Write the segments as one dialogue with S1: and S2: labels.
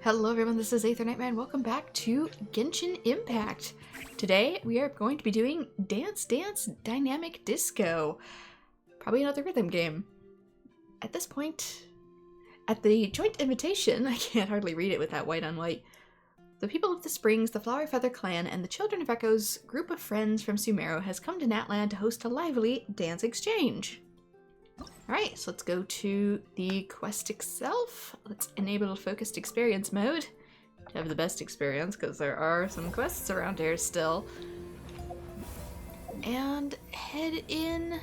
S1: Hello everyone, this is AetherNightmare and welcome back to Genshin Impact. Today we are going to be doing Dance Dance Dynamic Disco. Probably another rhythm game. At this point, at the joint invitation, I can't hardly read it with that white on white, the people of the Springs, the Flower Feather Clan, and the Children of Echo's group of friends from Sumeru has come to Natland to host a lively dance exchange. Alright, so let's go to the quest itself. Let's enable focused experience mode to have the best experience, because there are some quests around here still. And head in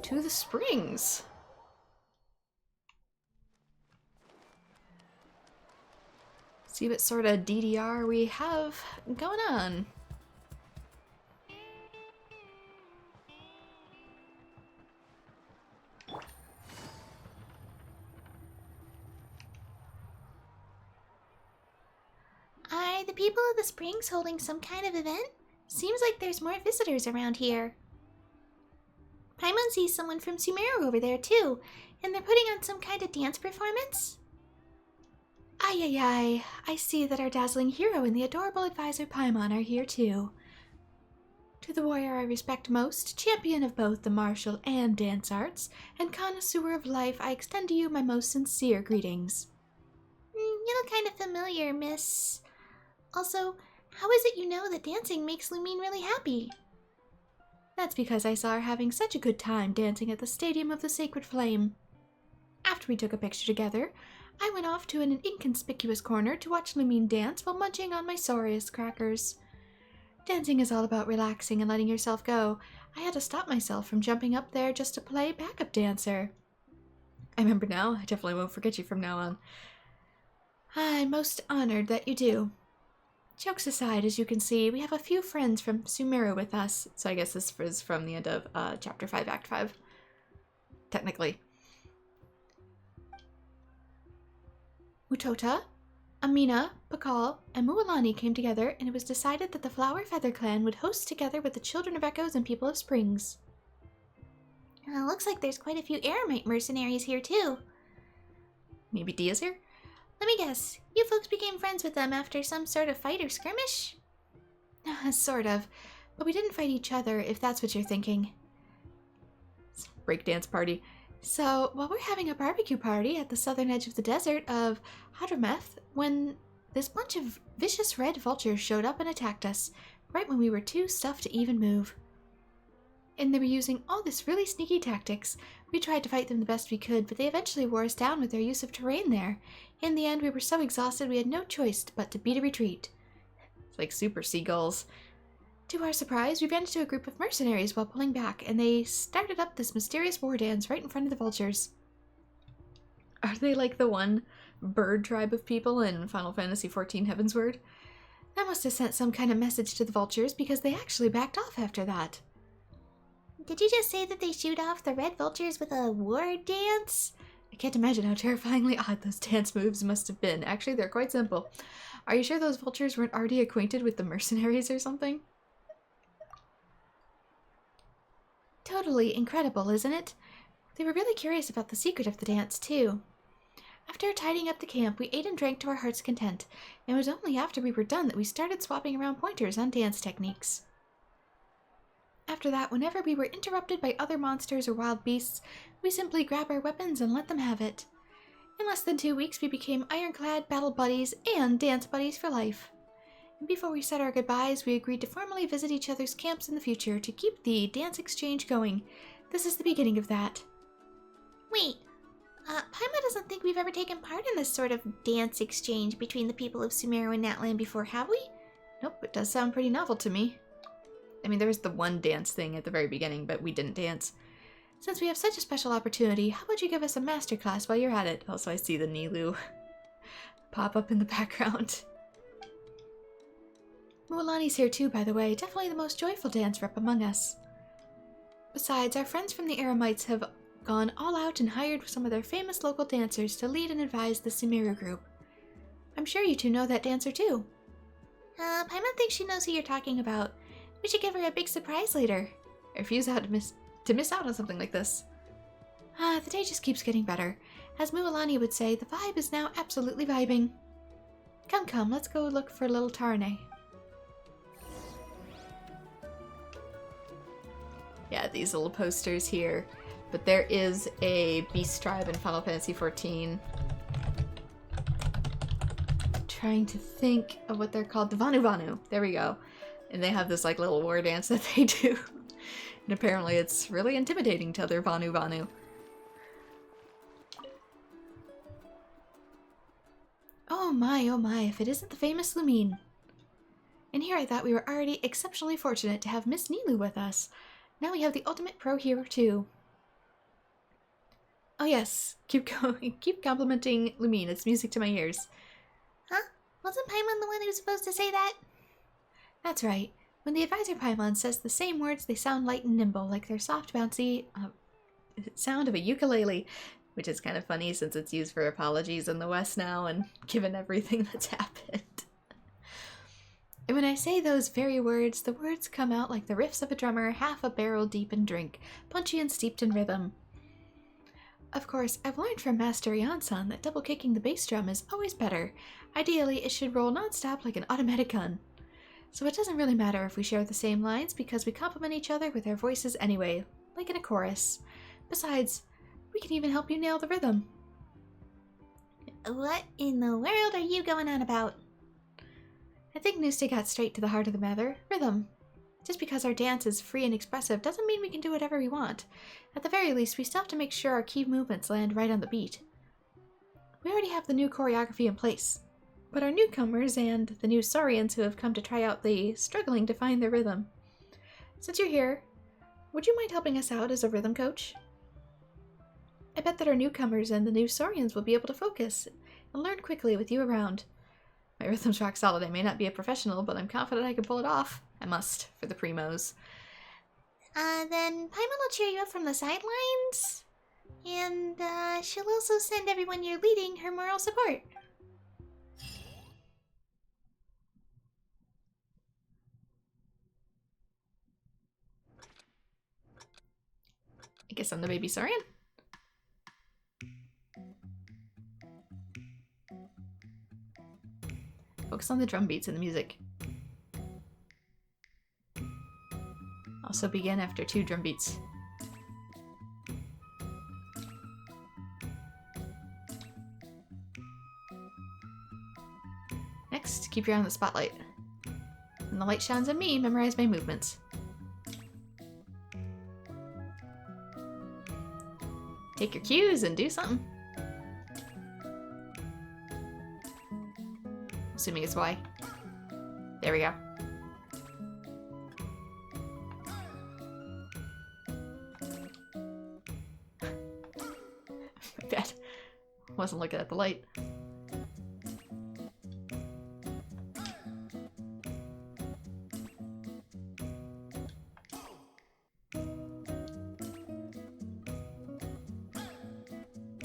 S1: to the Springs. See what sort of DDR we have going on.
S2: Are the people of the Springs holding some kind of event? Seems like there's more visitors around here. Paimon sees someone from Sumeru over there too, and they're putting on some kind of dance performance.
S1: Ay, I see that our dazzling hero and the adorable advisor Paimon are here too. To the warrior I respect most, champion of both the martial and dance arts, and connoisseur of life, I extend to you my most sincere greetings.
S2: You look kind of familiar, miss. Also, how is it you know that dancing makes Lumine really happy?
S1: That's because I saw her having such a good time dancing at the Stadium of the Sacred Flame. After we took a picture together, I went off to an inconspicuous corner to watch Lumine dance while munching on my Sorius crackers. Dancing is all about relaxing and letting yourself go. I had to stop myself from jumping up there just to play backup dancer. I remember now. I definitely won't forget you from now on. I'm most honored that you do. Jokes aside, as you can see, we have a few friends from Sumeru with us. So I guess this is from the end of Chapter 5, Act 5. Technically. Utota, Amina, Pakal, and Mualani came together, and it was decided that the Flower Feather Clan would host together with the Children of Echoes and People of Springs.
S2: Looks like there's quite a few Eremite mercenaries here too.
S1: Maybe Dia's here?
S2: Let me guess, you folks became friends with them after some sort of fight or skirmish?
S1: Sort of, but we didn't fight each other, if that's what you're thinking. It's a breakdance party. So, while we're having a barbecue party at the southern edge of the desert of Hadrameth, when this bunch of vicious red vultures showed up and attacked us, right when we were too stuffed to even move. And they were using all this really sneaky tactics. We tried to fight them the best we could, but they eventually wore us down with their use of terrain there. In the end, we were so exhausted we had no choice but to beat a retreat. It's like super seagulls. To our surprise, we ran into a group of mercenaries while pulling back, and they started up this mysterious war dance right in front of the vultures. Are they like the one bird tribe of people in Final Fantasy XIV Heavensward? That must have sent some kind of message to the vultures, because they actually backed off after that.
S2: Did you just say that they shoot off the red vultures with a war dance?
S1: I can't imagine how terrifyingly odd those dance moves must have been. Actually, they're quite simple. Are you sure those vultures weren't already acquainted with the mercenaries or something? Totally incredible, isn't it? They were really curious about the secret of the dance, too. After tidying up the camp, we ate and drank to our heart's content, and it was only after we were done that we started swapping around pointers on dance techniques. After that, whenever we were interrupted by other monsters or wild beasts, we simply grab our weapons and let them have it. In less than 2 weeks, we became ironclad battle buddies and dance buddies for life. And before we said our goodbyes, we agreed to formally visit each other's camps in the future to keep the dance exchange going. This is the beginning of that.
S2: Wait, Paimon doesn't think we've ever taken part in this sort of dance exchange between the people of Sumeru and Natland before, have we?
S1: Nope, it does sound pretty novel to me. I mean, there was the one dance thing at the very beginning, but we didn't dance. Since we have such a special opportunity, how about you give us a masterclass while you're at it? Also, I see the Nilou pop up in the background. Mualani's here too, by the way. Definitely the most joyful dance rep among us. Besides, our friends from the Eremites have gone all out and hired some of their famous local dancers to lead and advise the Sumeru group. I'm sure you two know that dancer too.
S2: Paimon thinks she knows who you're talking about. We should give her a big surprise later.
S1: I refuse to miss out on something like this. The day just keeps getting better. As Mualani would say, the vibe is now absolutely vibing. Come, come, let's go look for little Tarne. Yeah, these little posters here. But there is a beast tribe in Final Fantasy XIV. Trying to think of what they're called. The Vanu Vanu. There we go. And they have this like little war dance that they do. And apparently it's really intimidating to other Vanu Vanu. Oh my, if it isn't the famous Lumine. And here I thought we were already exceptionally fortunate to have Miss Nilu with us. Now we have the ultimate pro hero too. Oh yes, keep going, keep complimenting Lumine, it's music to my ears.
S2: Huh? Wasn't Paimon the one who was supposed to say that?
S1: That's right. When the advisor Paimon says the same words, they sound light and nimble, like their soft, bouncy sound of a ukulele. Which is kind of funny since it's used for apologies in the West now, and given everything that's happened. And when I say those very words, the words come out like the riffs of a drummer, half a barrel deep in drink, punchy and steeped in rhythm. Of course, I've learned from Master Yansan that double-kicking the bass drum is always better. Ideally, it should roll non-stop like an automatic gun. So it doesn't really matter if we share the same lines because we complement each other with our voices anyway, like in a chorus. Besides, we can even help you nail the rhythm.
S2: What in the world are you going on about?
S1: I think Nuste got straight to the heart of the matter. Rhythm. Just because our dance is free and expressive doesn't mean we can do whatever we want. At the very least, we still have to make sure our key movements land right on the beat. We already have the new choreography in place, but our newcomers and the new Saurians who have come to try out the struggling to find their rhythm. Since you're here, would you mind helping us out as a rhythm coach? I bet that our newcomers and the new Saurians will be able to focus and learn quickly with you around. My rhythm's rock solid. I may not be a professional, but I'm confident I can pull it off. I must, for the primos.
S2: Then Paimon will cheer you up from the sidelines. And, she'll also send everyone you're leading her moral support.
S1: I guess I'm the baby Saurian? Focus on the drum beats and the music. Also begin after 2 drum beats. Next, keep your eye on the spotlight. When the light shines on me, memorize my movements. Take your cues and do something. Assuming it's Y. There we go. My bad. Wasn't looking at the light.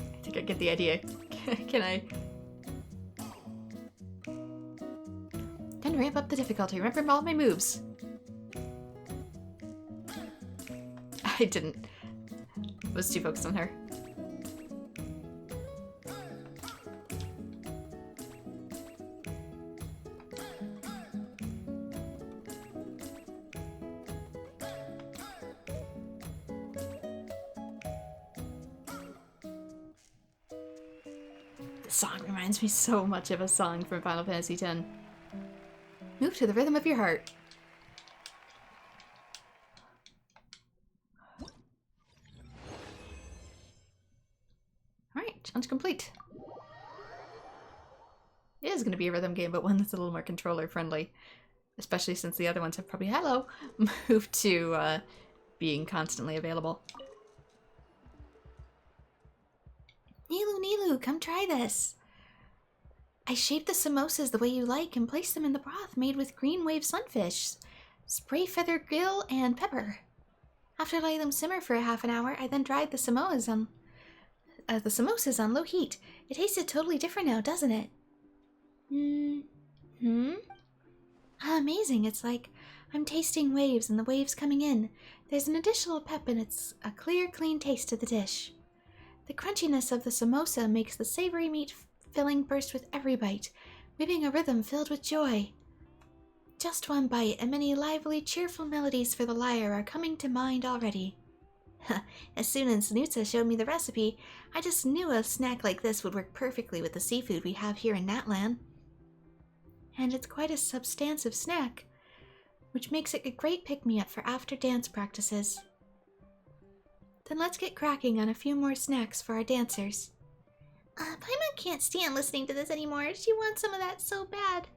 S1: I think I get the idea. Can I? Time to ramp up the difficulty. Remember all my moves. I didn't. Was too focused on her. This song reminds me so much of a song from Final Fantasy X. Move to the rhythm of your heart. Alright, challenge complete. It is going to be a rhythm game, but one that's a little more controller friendly. Especially since the other ones have probably, moved to being constantly available.
S2: Nilu, come try this. I shaped the samosas the way you like and placed them in the broth made with green wave sunfish, spray feather gill, and pepper. After letting them simmer for a half an hour, I then dried the samosas on low heat. It tasted totally different now, doesn't it? Amazing. It's like I'm tasting waves and the waves coming in. There's an additional pep and it's a clear, clean taste to the dish. The crunchiness of the samosa makes the savory meat filling burst with every bite.
S1: weaving a rhythm filled with joy. Just one bite, and many lively, cheerful melodies for the lyre are coming to mind already. As soon as Nutsa showed me the recipe, I just knew a snack like this would work perfectly with the seafood we have here in Natlan. And it's quite a substantive snack, which makes it a great pick-me-up for after-dance practices. Then let's get cracking on a few more snacks for our dancers.
S2: Paimon can't stand listening to this anymore. She wants some of that so bad.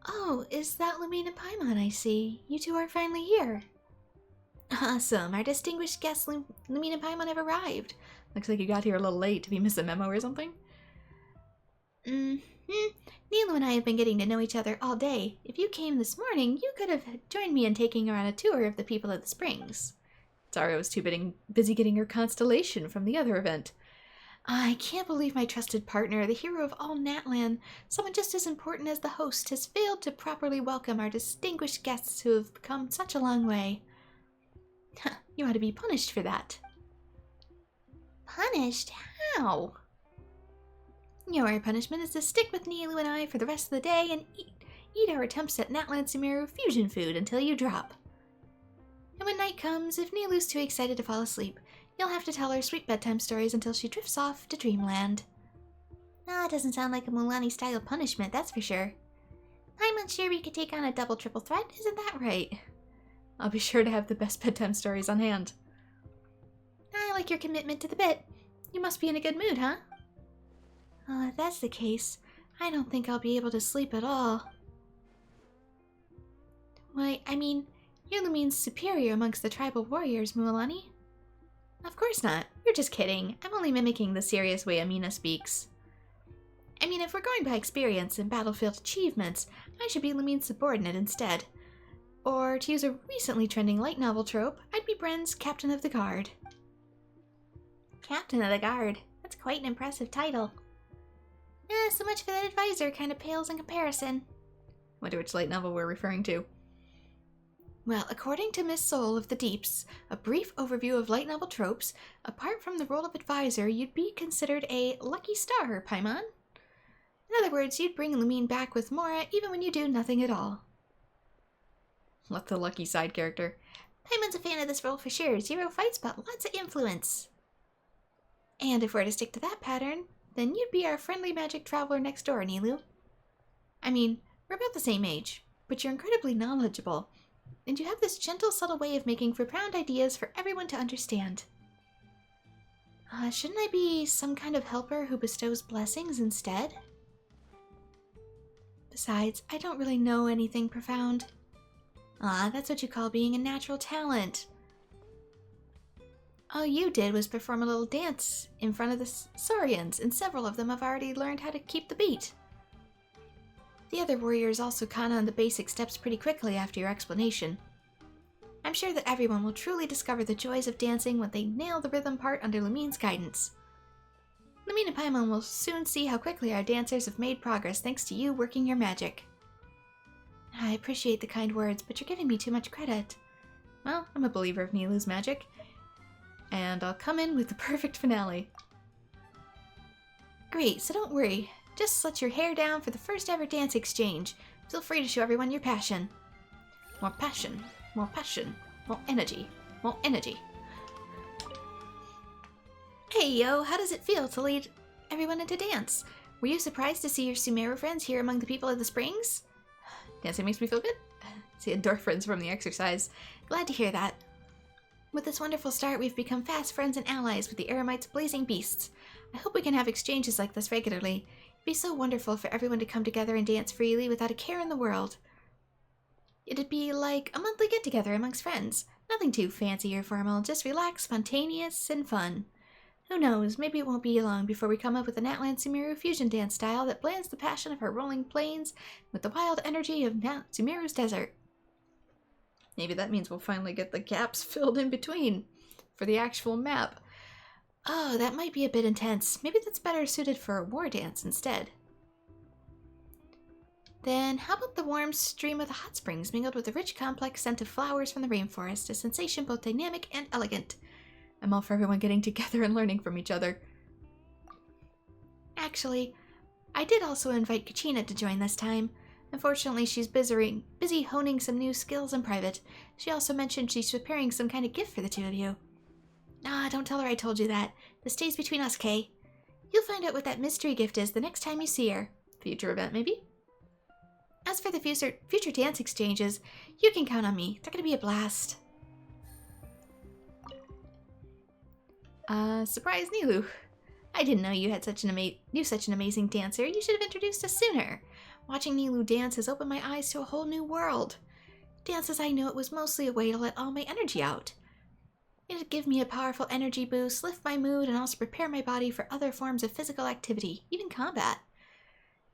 S1: Oh, is that Lumine and Paimon I see? You two are finally here. Awesome, our distinguished guests Lumine and Paimon have arrived. Looks like you got here a little late. Did we miss a memo or something?
S2: Nilu and I have been getting to know each other all day. If you came this morning, you could have joined me in taking her on a tour of the people of the springs.
S1: Sorry, was too busy getting her constellation from the other event. I can't believe my trusted partner, the hero of all Natlan, someone just as important as the host, has failed to properly welcome our distinguished guests who have come such a long way. You ought to be punished for that.
S2: Punished? How?
S1: Your punishment is to stick with Nilu and I for the rest of the day and eat our attempts at Natlan Sumeru fusion food until you drop. And when night comes, if Nilu's too excited to fall asleep, you'll have to tell her sweet bedtime stories until she drifts off to dreamland.
S2: That doesn't sound like a Mulan-style punishment, that's for sure. I'm sure we could take on a double-triple threat, isn't that
S1: right? I'll be sure to have the best bedtime stories on hand.
S2: I like your commitment to the bit. You must be in a good mood, huh?
S1: If that's the case, I don't think I'll be able to sleep at all. Why, I mean, you're Lumine's superior amongst the tribal warriors, Mualani. Of course not. You're just kidding. I'm only mimicking the serious way Amina speaks. I mean, if we're going by experience and battlefield achievements, I should be Lumine's subordinate instead. Or, to use a recently trending light novel trope, I'd be Bren's Captain of the Guard.
S2: Captain of the Guard? That's quite an impressive title. So much for that advisor kind of pales in comparison.
S1: Wonder which light novel we're referring to. Well, according to Miss Soul of the Deeps, a brief overview of light novel tropes, apart from the role of advisor, you'd be considered a lucky star, Paimon. In other words, you'd bring Lumine back with Mora even when you do nothing at all. What the lucky side character?
S2: Paimon's a fan of this role for sure. Zero fights, but lots of influence.
S1: And if we're to stick to that pattern, then you'd be our friendly magic traveler next door, Nilu. I mean, we're about the same age, but you're incredibly knowledgeable, and you have this gentle, subtle way of making profound ideas for everyone to understand. Shouldn't I be some kind of helper who bestows blessings instead? Besides, I don't really know anything profound. That's what you call being a natural talent. All you did was perform a little dance in front of the Saurians, and several of them have already learned how to keep the beat. The other warriors also caught on the basic steps pretty quickly after your explanation. I'm sure that everyone will truly discover the joys of dancing when they nail the rhythm part under Lumine's guidance. Lumine and Paimon will soon see how quickly our dancers have made progress thanks to you working your magic. I appreciate the kind words, but you're giving me too much credit. Well, I'm a believer of Nilu's magic, and I'll come in with the perfect finale. Great, so don't worry. Just let your hair down for the first ever dance exchange. Feel free to show everyone your passion. More passion, more passion, more energy, more energy. Hey yo, how does it feel to lead everyone into dance? Were you surprised to see your Sumeru friends here among the people of the springs? Dancing makes me feel good. See endorphins from the exercise. Glad to hear that. With this wonderful start, we've become fast friends and allies with the Eremites' blazing beasts. I hope we can have exchanges like this regularly. It'd be so wonderful for everyone to come together and dance freely without a care in the world. It'd be like a monthly get-together amongst friends. Nothing too fancy or formal, just relaxed, spontaneous, and fun. Who knows, maybe it won't be long before we come up with a Natlan Sumeru fusion dance style that blends the passion of our rolling plains with the wild energy of Sumeru's desert. Maybe that means we'll finally get the gaps filled in between for the actual map. Oh, that might be a bit intense. Maybe that's better suited for a war dance instead. Then how about the warm stream of the hot springs mingled with the rich complex scent of flowers from the rainforest, a sensation both dynamic and elegant. I'm all for everyone getting together and learning from each other. Actually, I did also invite Kachina to join this time. Unfortunately, she's busy honing some new skills in private. She also mentioned she's preparing some kind of gift for the two of you. Nah, don't tell her I told you that. This stays between us, Kay. You'll find out what that mystery gift is the next time you see her. Future event, maybe? As for the future dance exchanges, you can count on me. They're gonna be a blast. Surprise Nilu. I didn't know you had such an amazing dancer. You should have introduced us sooner. Watching Nilu dance has opened my eyes to a whole new world. Dance as I knew it was mostly a way to let all my energy out. It'd give me a powerful energy boost, lift my mood, and also prepare my body for other forms of physical activity, even combat.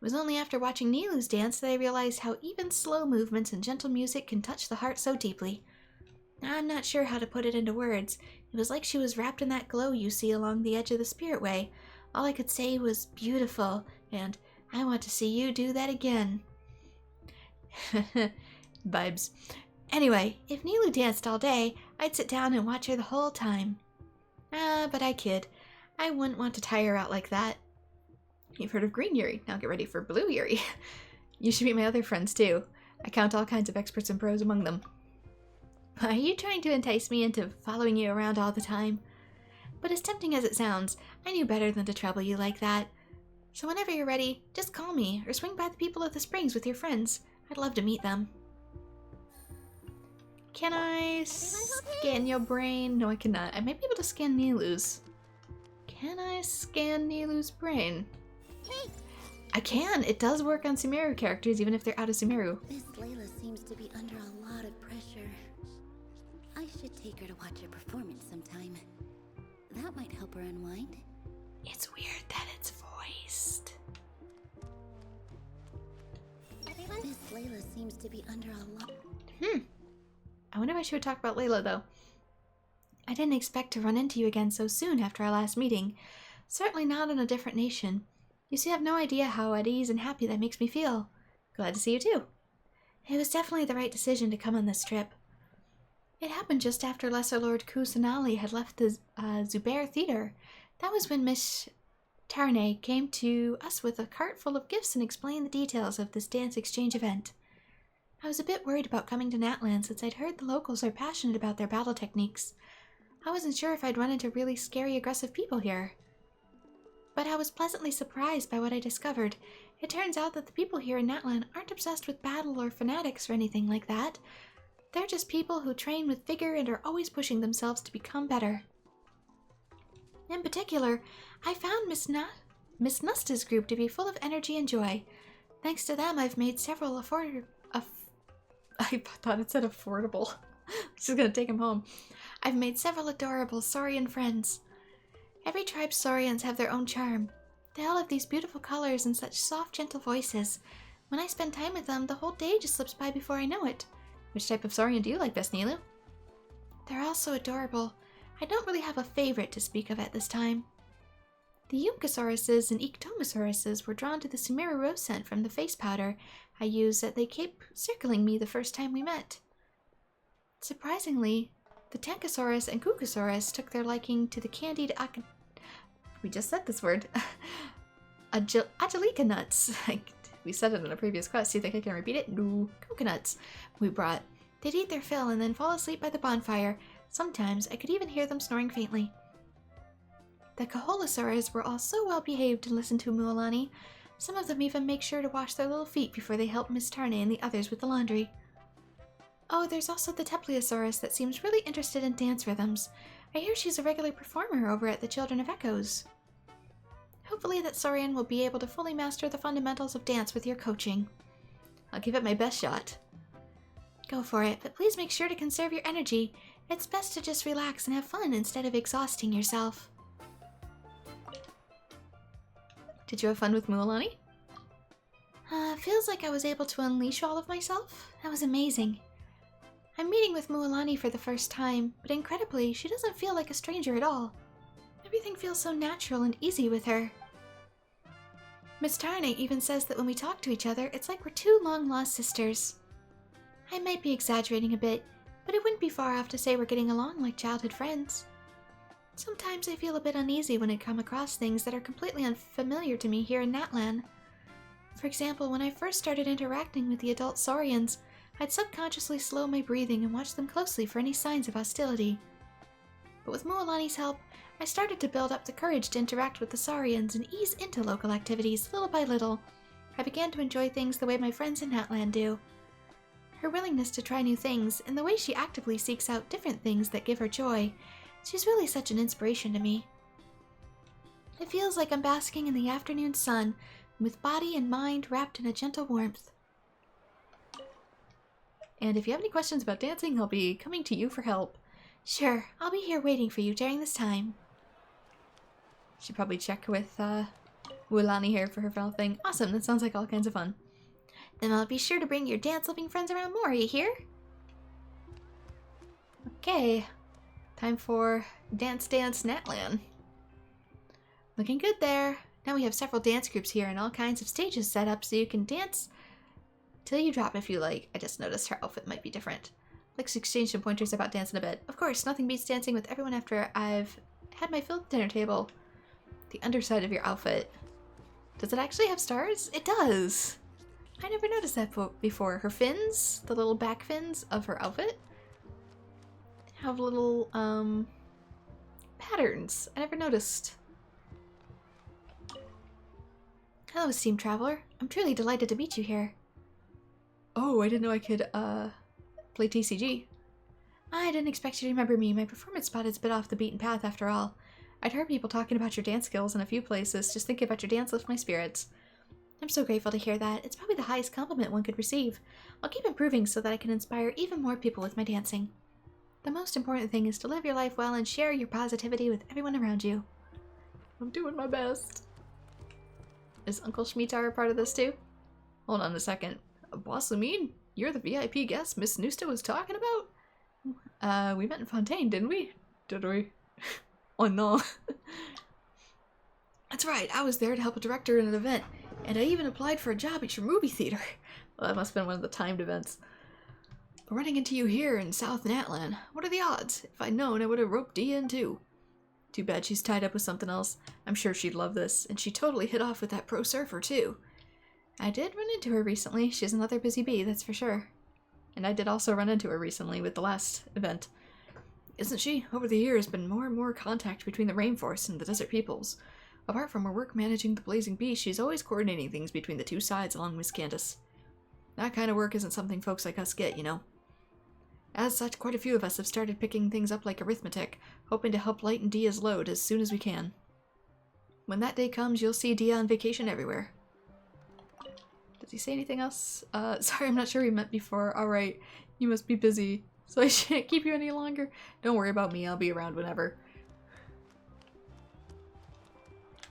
S1: It was only after watching Nilu's dance that I realized how even slow movements and gentle music can touch the heart so deeply. I'm not sure how to put it into words. It was like she was wrapped in that glow you see along the edge of the spirit way. All I could say was beautiful, and I want to see you do that again. Vibes. Anyway, if Nilu danced all day, I'd sit down and watch her the whole time. But I kid. I wouldn't want to tire her out like that. You've heard of Green Yuri, now get ready for Blue Yuri. You should meet my other friends too. I count all kinds of experts and pros among them. Are you trying to entice me into following you around all the time? But as tempting as it sounds, I knew better than to trouble you like that. So whenever you're ready, just call me or swing by the people of the Springs with your friends. I'd love to meet them. Can I scan your brain? No, I cannot. I might be able to scan Nilu's. Can I scan Nilu's brain? I can! It does work on Sumeru characters even if they're out of Sumeru.
S3: Miss Layla seems to be under a lot of pressure. I should take her to watch her performance sometime. That might help her unwind.
S1: It's weird that it's voiced.
S3: Miss Layla seems to be under a lot.
S1: I wonder if I should talk about Layla though. I didn't expect to run into you again so soon after our last meeting. Certainly not in a different nation. You see, I have no idea how at ease and happy that makes me feel. Glad to see you too. It was definitely the right decision to come on this trip. It happened just after Lesser Lord Kusanali had left the Zubair Theater. That was when Miss Tarnay came to us with a cart full of gifts and explained the details of this dance exchange event. I was a bit worried about coming to Natlan since I'd heard the locals are passionate about their battle techniques. I wasn't sure if I'd run into really scary, aggressive people here. But I was pleasantly surprised by what I discovered. It turns out that the people here in Natlan aren't obsessed with battle or fanatics or anything like that. They're just people who train with vigor and are always pushing themselves to become better. In particular, I found Miss Nusta's group to be full of energy and joy. Thanks to them, I've made several I thought it said affordable. She's gonna take him home. I've made several adorable Saurian friends. Every tribe's Saurians have their own charm. They all have these beautiful colors and such soft, gentle voices. When I spend time with them, the whole day just slips by before I know it. Which type of Saurian do you like best, Nilu? They're all so adorable. I don't really have a favorite to speak of at this time. The Yunkasauruses and Ectomosauruses were drawn to the Sumeru rose scent from the face powder I used that they kept circling me the first time we met. Surprisingly, the Tankosaurus and Kukosaurus took their liking to the candied we just said this word. Angelica nuts. We said it in a previous quest. Do you think I can repeat it? No. Coconuts we brought. They'd eat their fill and then fall asleep by the bonfire. Sometimes I could even hear them snoring faintly. The Kaholosaurs were all so well behaved and listened to Mualani. Some of them even make sure to wash their little feet before they help Miss Tarnay and the others with the laundry. Oh, there's also the Tepliosaurus that seems really interested in dance rhythms. I hear she's a regular performer over at the Children of Echoes. Hopefully that Saurian will be able to fully master the fundamentals of dance with your coaching. I'll give it my best shot. Go for it, but please make sure to conserve your energy. It's best to just relax and have fun instead of exhausting yourself. Did you have fun with Mualani? Feels like I was able to unleash all of myself. That was amazing. I'm meeting with Mualani for the first time, but incredibly, she doesn't feel like a stranger at all. Everything feels so natural and easy with her. Miss Tarnay even says that when we talk to each other, it's like we're two long-lost sisters. I might be exaggerating a bit, but it wouldn't be far off to say we're getting along like childhood friends. Sometimes I feel a bit uneasy when I come across things that are completely unfamiliar to me here in Natlan. For example, when I first started interacting with the adult Saurians, I'd subconsciously slow my breathing and watch them closely for any signs of hostility. But with Mualani's help, I started to build up the courage to interact with the Saurians and ease into local activities little by little. I began to enjoy things the way my friends in Natland do. Her willingness to try new things, and the way she actively seeks out different things that give her joy, she's really such an inspiration to me. It feels like I'm basking in the afternoon sun, with body and mind wrapped in a gentle warmth. And if you have any questions about dancing, I'll be coming to you for help. Sure, I'll be here waiting for you during this time. Should probably check with Mualani here for her final thing. Awesome, that sounds like all kinds of fun. Then I'll be sure to bring your dance-loving friends around more, you hear? Okay, time for Dance Dance Natlan. Looking good there. Now we have several dance groups here and all kinds of stages set up so you can dance till you drop if you like. I just noticed her outfit might be different. Let's exchange some pointers about dancing a bit. Of course, nothing beats dancing with everyone after I've had my fill at the dinner table. The underside of your outfit. Does it actually have stars? It does! I never noticed that before. Her fins, the little back fins of her outfit, have little, patterns. I never noticed. Hello, esteemed traveler. I'm truly delighted to meet you here. Oh, I didn't know I could, play TCG. I didn't expect you to remember me. My performance spot is a bit off the beaten path after all. I'd heard people talking about your dance skills in a few places. Just thinking about your dance lifts my spirits. I'm so grateful to hear that. It's probably the highest compliment one could receive. I'll keep improving so that I can inspire even more people with my dancing. The most important thing is to live your life well and share your positivity with everyone around you. I'm doing my best. Is Uncle Shmitar a part of this too? Hold on a second. Boss Amin, you're the VIP guest Miss Nusta was talking about? We met in Fontaine, didn't we? Did we? Oh no. That's right, I was there to help a director in an event, and I even applied for a job at your movie theater. Well, that must have been one of the timed events. But running into you here in South Natlan, what are the odds? If I'd known, I would have roped Dia in too. Too bad she's tied up with something else. I'm sure she'd love this, and she totally hit off with that pro surfer too. I did run into her recently. She's another busy bee, that's for sure. And I did also run into her recently with the last event. Isn't she? Over the years, been more and more contact between the rainforest and the desert peoples. Apart from her work managing the Blazing Beast, she's always coordinating things between the two sides along Miss Candace. That kind of work isn't something folks like us get, you know. As such, quite a few of us have started picking things up like arithmetic, hoping to help lighten Dia's load as soon as we can. When that day comes, you'll see Dia on vacation everywhere. Does he say anything else? Sorry, I'm not sure he meant before. Alright, you must be busy, so I shan't keep you any longer. Don't worry about me, I'll be around whenever.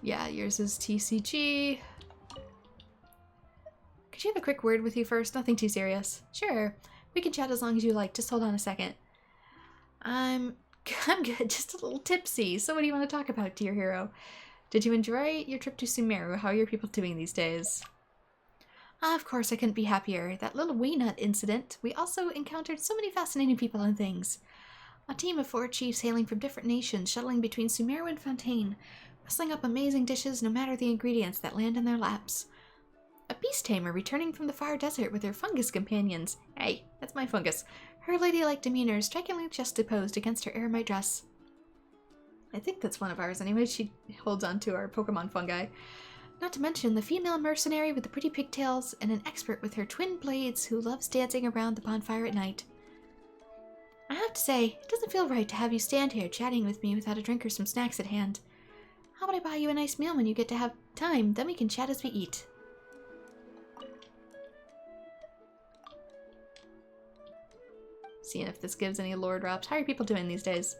S1: Yeah, yours is TCG. Could you have a quick word with you first? Nothing too serious. Sure. We can chat as long as you like. Just hold on a second. I'm good. Just a little tipsy. So what do you want to talk about, dear hero? Did you enjoy your trip to Sumeru? How are your people doing these days? Of course, I couldn't be happier. That little Waynut incident. We also encountered so many fascinating people and things. A team of 4 chiefs hailing from different nations, shuttling between Sumeru and Fontaine, rustling up amazing dishes no matter the ingredients that land in their laps. A beast tamer returning from the far desert with her fungus companions. Hey, that's my fungus. Her ladylike demeanor is strikingly juxtaposed against her eremite dress. I think that's one of ours anyway. She holds on to our Pokemon fungi. Not to mention the female mercenary with the pretty pigtails and an expert with her twin blades who loves dancing around the bonfire at night. I have to say, it doesn't feel right to have you stand here chatting with me without a drink or some snacks at hand. How about I buy you a nice meal when you get to have time, then we can chat as we eat. Seeing if this gives any lore drops. How are people doing these days?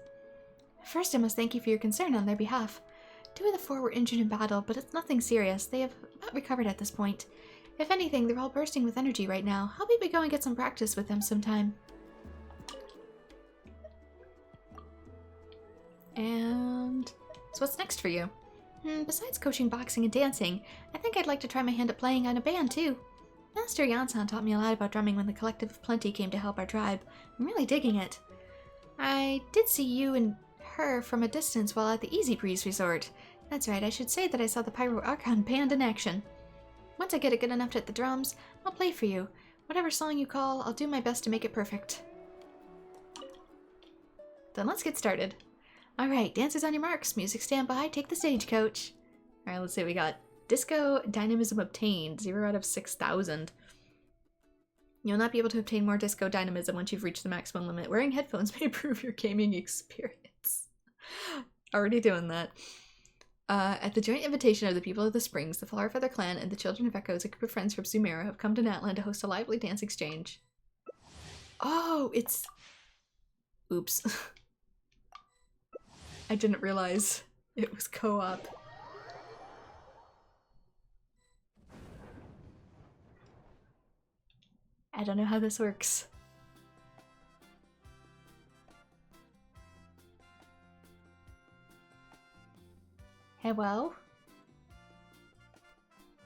S1: First, I must thank you for your concern on their behalf. 2 of the 4 were injured in battle, but it's nothing serious. They have about recovered at this point. If anything, they're all bursting with energy right now. How about we go and get some practice with them sometime? And so what's next for you? Besides coaching boxing and dancing, I think I'd like to try my hand at playing on a band too. Master Yansan taught me a lot about drumming when the Collective of Plenty came to help our tribe. I'm really digging it. I did see you and her from a distance while at the Easy Breeze Resort. That's right, I should say that I saw the Pyro Archon band in action. Once I get it good enough at the drums, I'll play for you. Whatever song you call, I'll do my best to make it perfect. Then let's get started. Alright, dancers on your marks, music stand by, take the stage, coach. Alright, let's see what we got. Disco dynamism obtained, 0 out of 6,000. You'll not be able to obtain more disco dynamism once you've reached the maximum limit. Wearing headphones may improve your gaming experience. Already doing that. At the joint invitation of the people of the Springs, the Flowerfeather clan and the Children of Echoes, a group of friends from Sumeru, have come to Natlan to host a lively dance exchange. Oh, it's... Oops. I didn't realize it was co-op. I don't know how this works. Hello?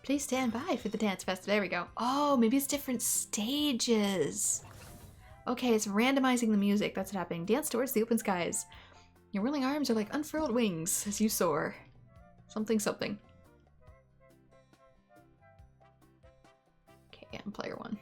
S1: Please stand by for the dance fest. There we go. Oh, maybe it's different stages. Okay, it's randomizing the music. That's what's happening. Dance towards the open skies. Your whirling arms are like unfurled wings as you soar. Something, something. Okay, I'm player one.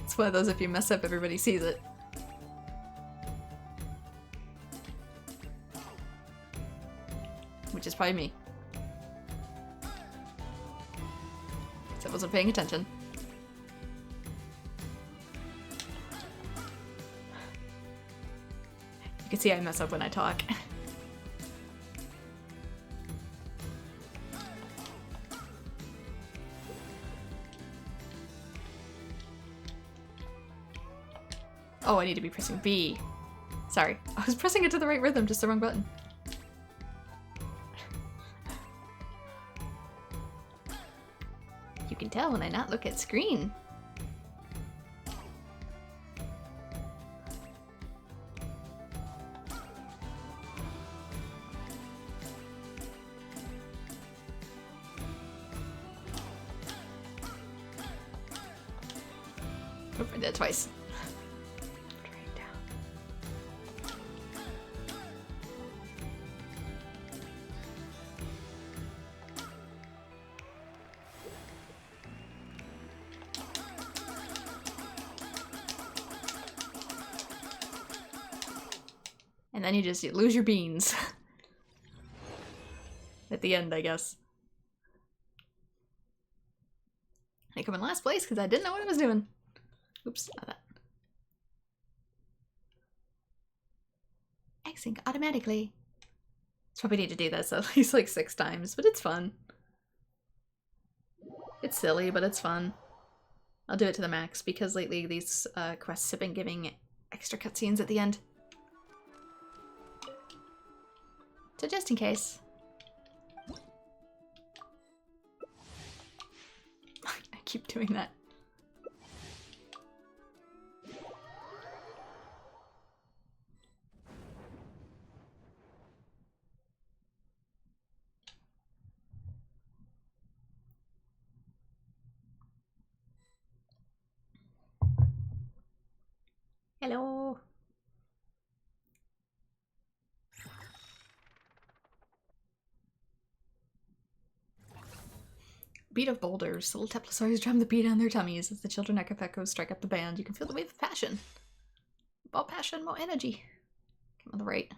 S1: It's one of those, if you mess up, everybody sees it. Which is probably me. So I wasn't paying attention. You can see I mess up when I talk. Oh, I need to be pressing B. Sorry. I was pressing it to the right rhythm, just the wrong button. You can tell when I not look at screen. Oh, I did it twice. And then you lose your beans. At the end, I guess. I come in last place because I didn't know what I was doing. Oops, not that. X-Sync automatically. Probably need to do this at least like 6 times, but it's fun. It's silly, but it's fun. I'll do it to the max because lately these quests have been giving extra cutscenes at the end. So just in case. I keep doing that. Hello. Beat of boulders. The little Teplasaurs drum the beat on their tummies as the children echoes strike up the band. You can feel the wave of passion. More passion, more energy. Come on the right.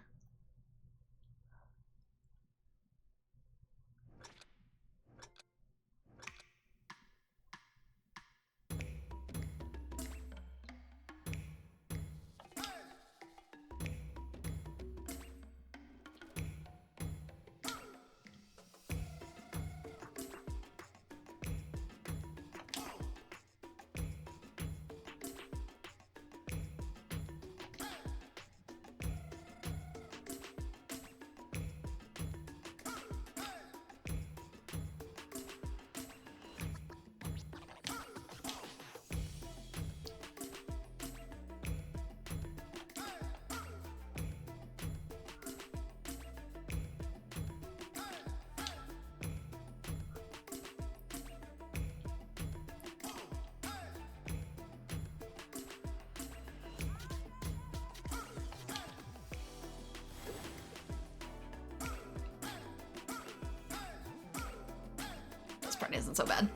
S1: so bad.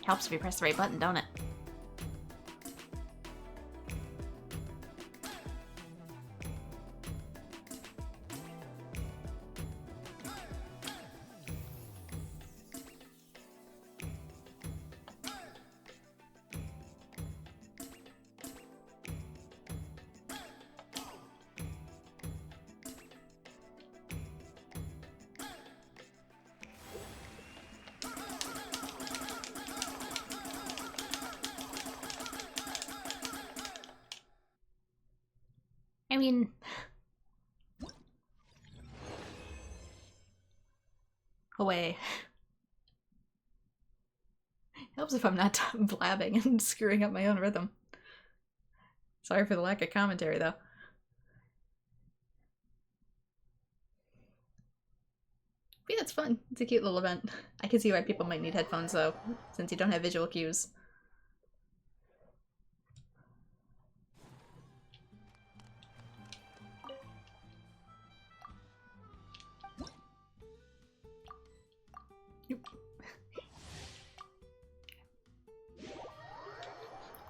S1: Helps if you press the right button, don't it? I mean... away. Helps if I'm not blabbing and screwing up my own rhythm. Sorry for the lack of commentary, though. But yeah, it's fun. It's a cute little event. I can see why people might need headphones, though, since you don't have visual cues.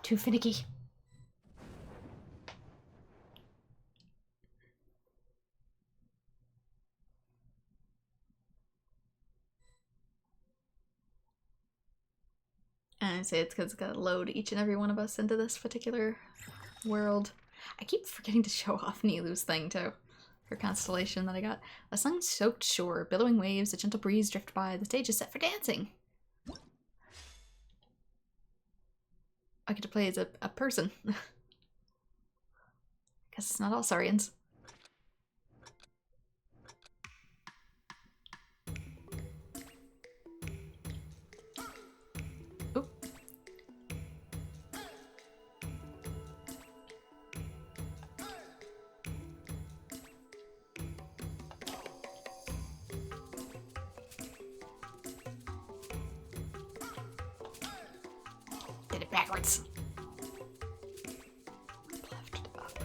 S1: Too finicky. And I say it's because it's gotta load each and every one of us into this particular world. I keep forgetting to show off Nilu's thing, too. Her constellation that I got. A sun-soaked shore, billowing waves, a gentle breeze drift by. The stage is set for dancing. I get to play as a person. Guess it's not all Saurians. Oop. Did it backwards. Left, up.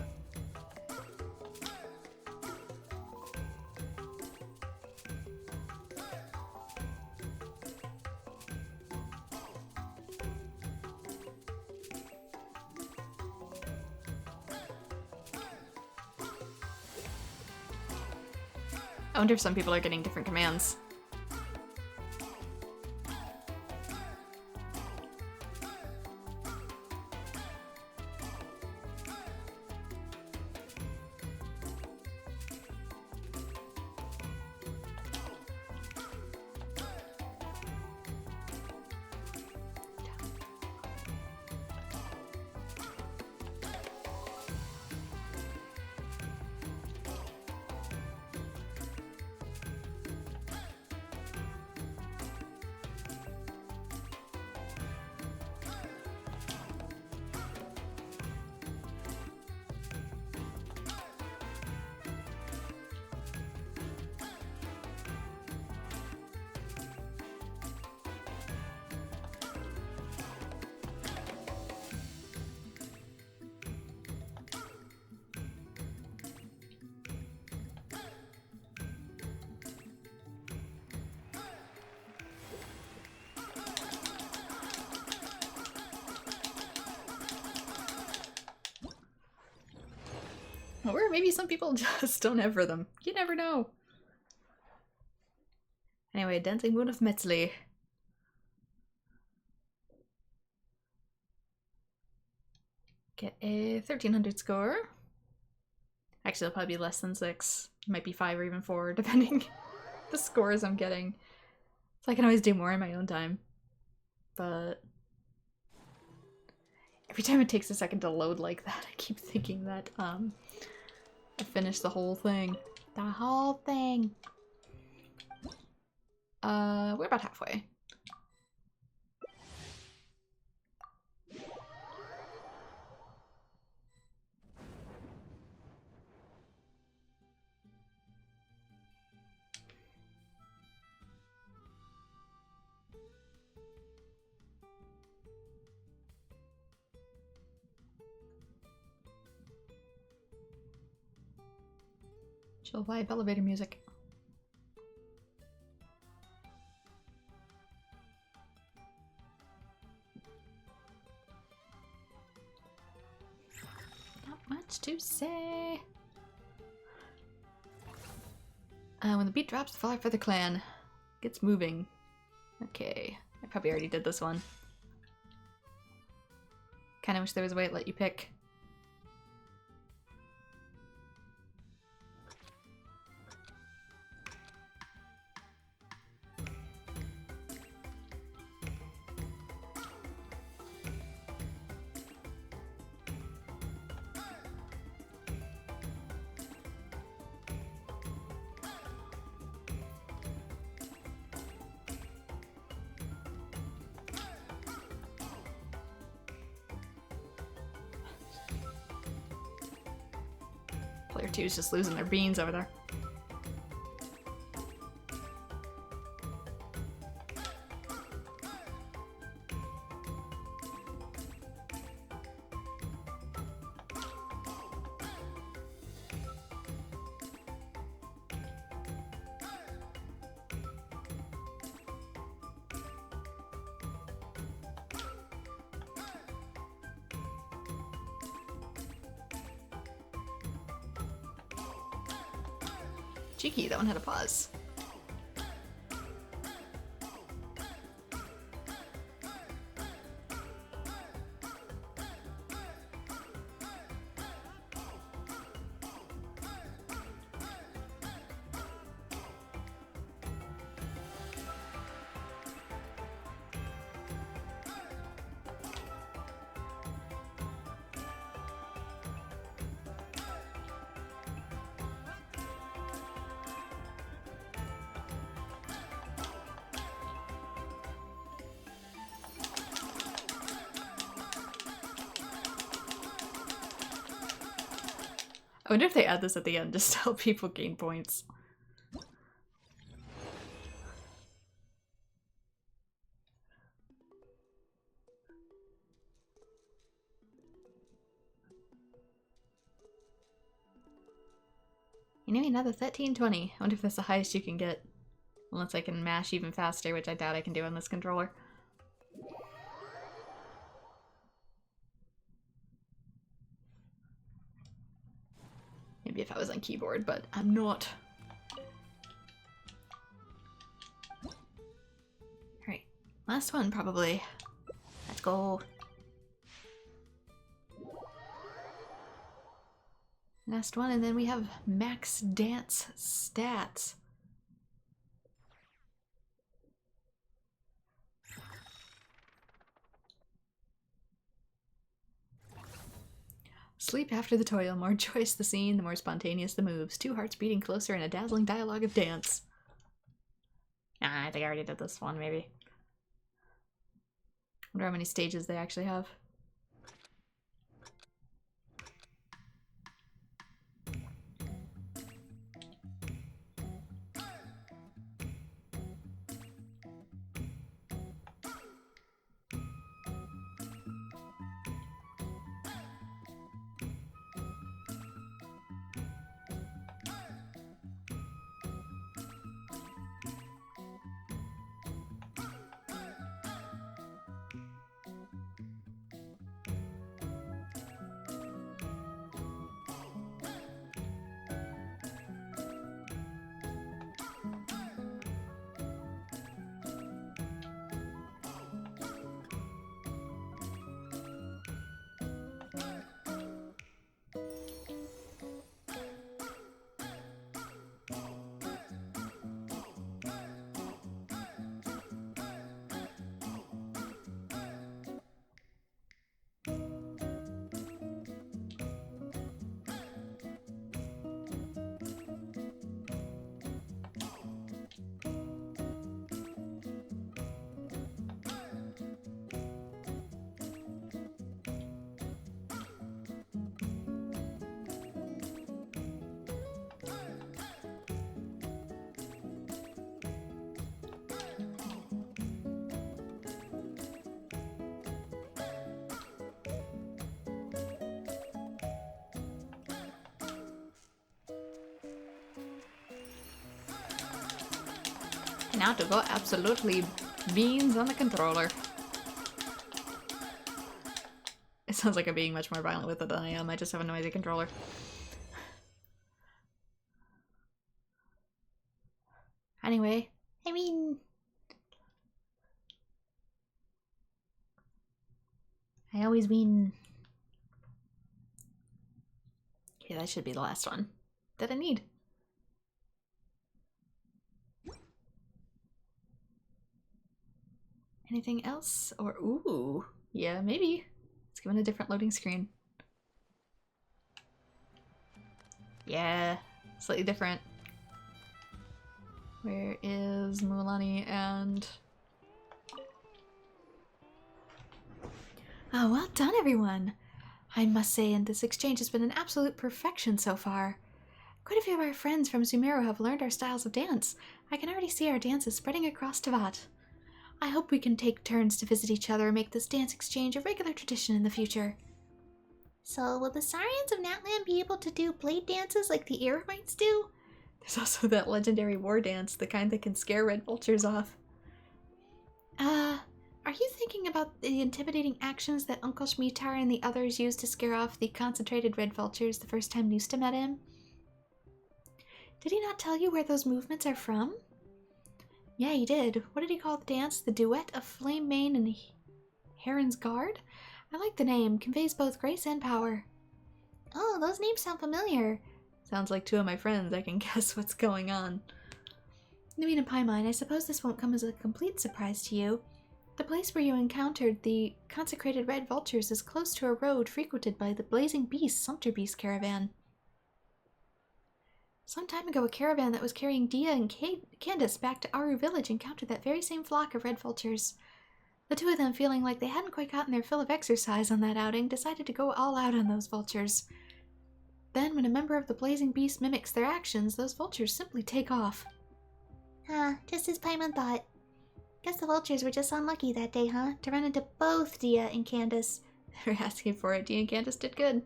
S1: I wonder if some people are getting different commands. Or maybe some people just don't have rhythm. You never know. Anyway, Dancing Moon of Metzli. Get a 1300 score. Actually, it'll probably be less than 6. Might be 5 or even 4, depending the scores I'm getting. So I can always do more in my own time. But every time it takes a second to load like that, I keep thinking that I finished the whole thing.
S2: The whole thing.
S1: We're about halfway. Chill vibe elevator music. to say? When the beat drops, the Fire Feather Clan gets moving. Okay, I probably already did this one. Kinda wish there was a way to let you pick. Player 2 is just losing their beans over there. Cheeky, that one had a pause. I wonder if they add this at the end just to help people gain points. You know, another 1320. I wonder if that's the highest you can get. Unless I can mash even faster, which I doubt I can do on this controller. Maybe if I was on keyboard, but I'm not. Alright, last one probably. Let's go. Last one, and then we have max dance stats. Sleep after the toil, more joyous the scene, the more spontaneous the moves. Two hearts beating closer in a dazzling dialogue of dance. Ah, I think I already did this one, maybe. Wonder how many stages they actually have. Now to go absolutely beans on the controller. It sounds like I'm being much more violent with it than I am. I just have a noisy controller. Anyway.
S2: I mean...
S1: I always mean... Okay, that should be the last one that I need. Anything else? Or, ooh, yeah, maybe. Let's give it a different loading screen. Yeah, slightly different. Where is Mualani and... Oh, well done, everyone! I must say, this exchange has been an absolute perfection so far. Quite a few of our friends from Sumeru have learned our styles of dance. I can already see our dances spreading across Tevat. I hope we can take turns to visit each other and make this dance exchange a regular tradition in the future.
S2: So, will the Saurians of Natland be able to do blade dances like the Eremites do?
S1: There's also that legendary war dance, the kind that can scare red vultures off. Are you thinking about the intimidating actions that Uncle Shmitar and the others used to scare off the concentrated red vultures the first time Nusta met him? Did he not tell you where those movements are from? Yeah, he did. What did he call the dance? The Duet of Flame Mane and Heron's Guard? I like the name. Conveys both grace and power.
S2: Oh, those names sound familiar.
S1: Sounds like two of my friends. I can guess what's going on. Naveen and Paimon, I suppose this won't come as a complete surprise to you. The place where you encountered the consecrated red vultures is close to a road frequented by the Blazing Beast Sumpter Beast caravan. Some time ago, a caravan that was carrying Dia and Candace back to Aru village encountered that very same flock of red vultures. The two of them, feeling like they hadn't quite gotten their fill of exercise on that outing, decided to go all out on those vultures. Then, when a member of the Blazing Beast mimics their actions, those vultures simply take off.
S2: Just as Paimon thought. Guess the vultures were just unlucky that day, huh? To run into both Dia and Candace.
S1: They're asking for it. Dia and Candace did good.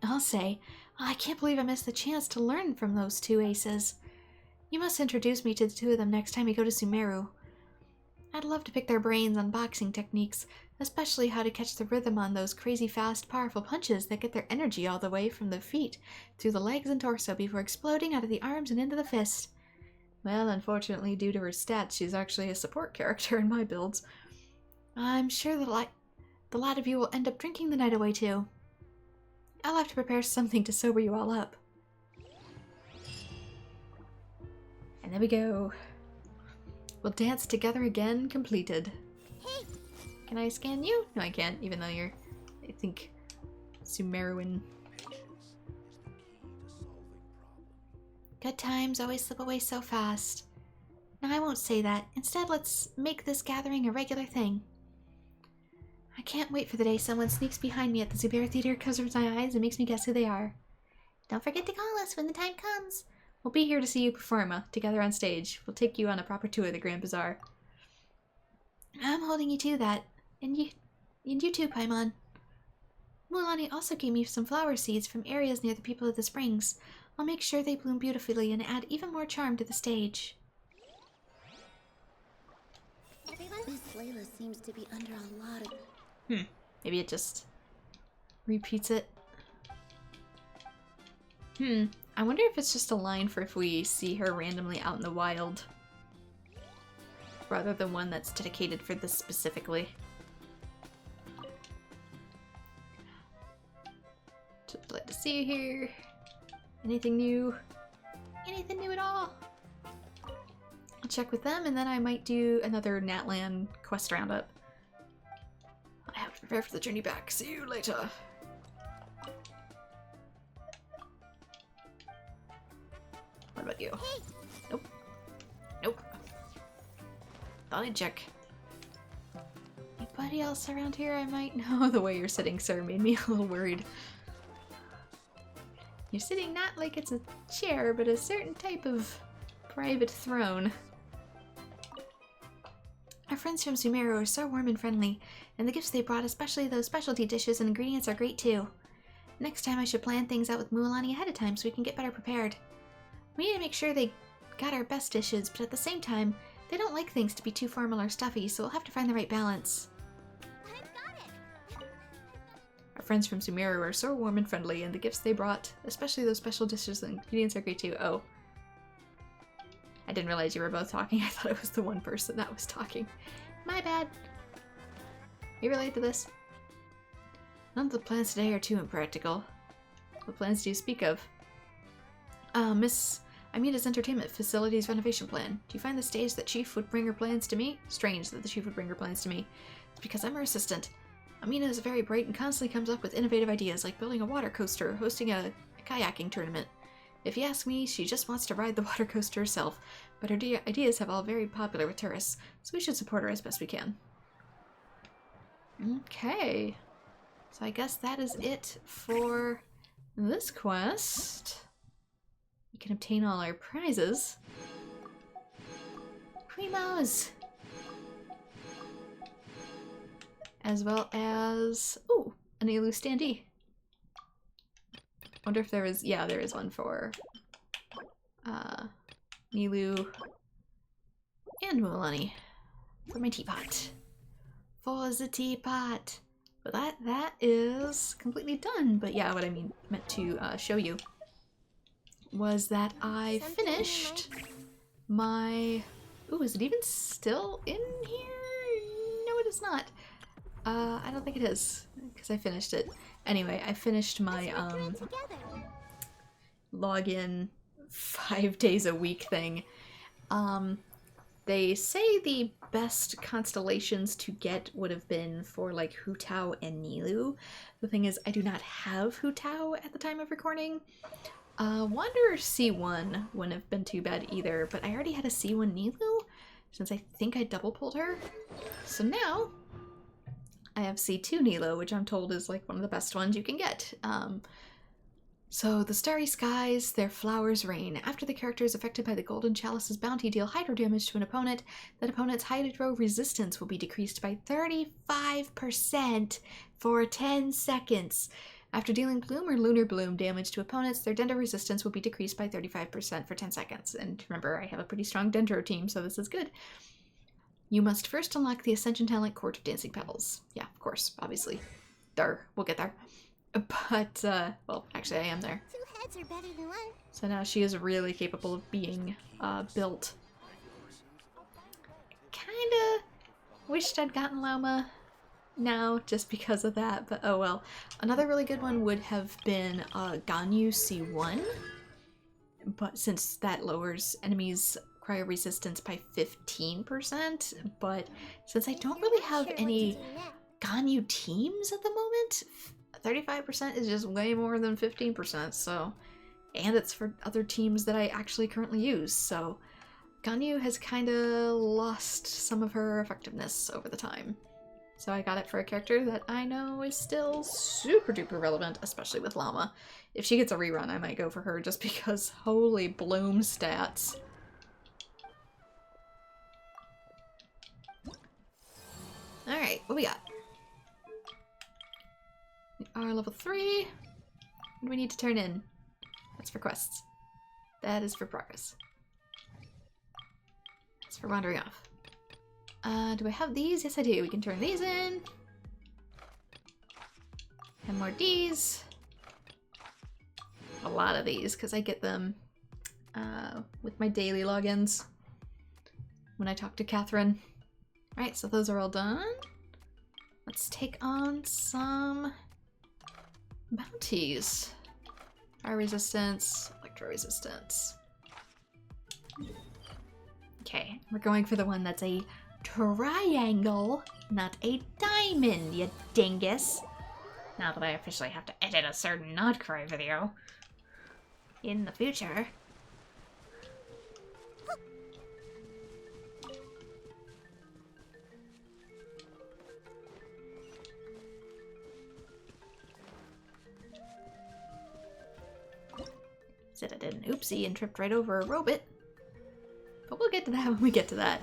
S1: I'll say, I can't believe I missed the chance to learn from those two aces. You must introduce me to the two of them next time we go to Sumeru. I'd love to pick their brains on boxing techniques, especially how to catch the rhythm on those crazy fast, powerful punches that get their energy all the way from the feet through the legs and torso before exploding out of the arms and into the fist. Well, unfortunately, due to her stats, she's actually a support character in my builds. I'm sure the lot of you will end up drinking the night away too. I'll have to prepare something to sober you all up. And there we go. We'll dance together again, completed.
S2: Hey!
S1: Can I scan you? No, I can't, even though you're, I think, Sumeruan. Good times always slip away so fast. No, I won't say that. Instead, let's make this gathering a regular thing. I can't wait for the day someone sneaks behind me at the Zubair Theater, covers my eyes, and makes me guess who they are.
S2: Don't forget to call us when the time comes.
S1: We'll be here to see you perform together on stage. We'll take you on a proper tour of the Grand Bazaar. I'm holding you to that. And you too, Paimon. Mualani also gave me some flower seeds from areas near the people of the springs. I'll make sure they bloom beautifully and add even more charm to the stage.
S3: Miss Layla seems to be under a lot of...
S1: Maybe it just repeats it. I wonder if it's just a line for if we see her randomly out in the wild. Rather than one that's dedicated for this specifically. Just glad to see you here. Anything new? Anything new at all? I'll check with them and then I might do another Natland quest roundup. I have to prepare for the journey back. See you later. What about you?
S2: Hey.
S1: Nope. Nope. Thought I'd check. Anybody else around here I might know? The way you're sitting, sir, made me a little worried. You're sitting not like it's a chair, but a certain type of private throne. Our friends from Sumeru are so warm and friendly, and the gifts they brought, especially those specialty dishes and ingredients, are great too. Next time I should plan things out with Mualani ahead of time so we can get better prepared. We need to make sure they got our best dishes, but at the same time, they don't like things to be too formal or stuffy, so we'll have to find the right balance.
S2: I've got it!
S1: friends from Sumeru are so warm and friendly, and the gifts they brought, especially those special dishes and ingredients, are great too. Oh. I didn't realize you were both talking. I thought it was the one person that was talking. My bad. You relate to this? None of the plans today are too impractical. What plans do you speak of? Miss Amina's entertainment facilities renovation plan. Do you find the stage that Chief would bring her plans to me? Strange that the Chief would bring her plans to me. It's because I'm her assistant. Amina is very bright and constantly comes up with innovative ideas, like building a water coaster or hosting a kayaking tournament. If you ask me, she just wants to ride the water coaster herself, but her ideas have all very popular with tourists, so we should support her as best we can. Okay. So I guess that is it for this quest. We can obtain all our prizes. Primos! As well as... ooh, an Elu standee. Wonder if there is... yeah, there is one for... Nilu and Mualani. For my teapot. For the teapot! But that is completely done. But yeah, what I meant to show you was that I finished my... ooh, is it even still in here? No, it is not. I don't think it is, because I finished it. Anyway, I finished my login 5 days a week thing. They say the best constellations to get would have been for like Hu Tao and Nilu. The thing is, I do not have Hu Tao at the time of recording. Wanderer C1 wouldn't have been too bad either, but I already had a C1 Nilu since I think I double pulled her. So now I have C2 Nilo, which I'm told is like one of the best ones you can get. So the starry skies, their flowers rain. After the character is affected by the Golden Chalice's bounty, deal hydro damage to an opponent. That opponent's hydro resistance will be decreased by 35% for 10 seconds. After dealing Bloom or Lunar Bloom damage to opponents, their Dendro resistance will be decreased by 35% for 10 seconds. And remember, I have a pretty strong Dendro team, so this is good. You must first unlock the Ascension talent Court of Dancing Petals. Yeah, of course, obviously. We'll get there. But, well, actually I am there.
S2: 2 heads are better than 1.
S1: So now she is really capable of being built. Kinda wished I'd gotten Lauma now just because of that, but oh well. Another really good one would have been Ganyu C1, but since that lowers enemies' cryo resistance by 15%, but since I don't really have any Ganyu teams at the moment, 35% is just way more than 15%, so... and it's for other teams that I actually currently use, so... Ganyu has kinda lost some of her effectiveness over the time. So I got it for a character that I know is still super duper relevant, especially with Llama. If she gets a rerun, I might go for her just because holy bloom stats. Alright, what we got? We are level 3. What do we need to turn in? That's for quests. That is for progress. That's for wandering off. Do I have these? Yes, I do. We can turn these in. And more Ds. A lot of these, because I get them with my daily logins when I talk to Catherine. Alright, so those are all done. Let's take on some bounties. Fire resistance, electro resistance. Okay, we're going for the one that's a triangle, not a diamond, you dingus. Now that I officially have to edit a certain Notcry video in the future. Said I did an oopsie and tripped right over a robot. But we'll get to that when we get to that.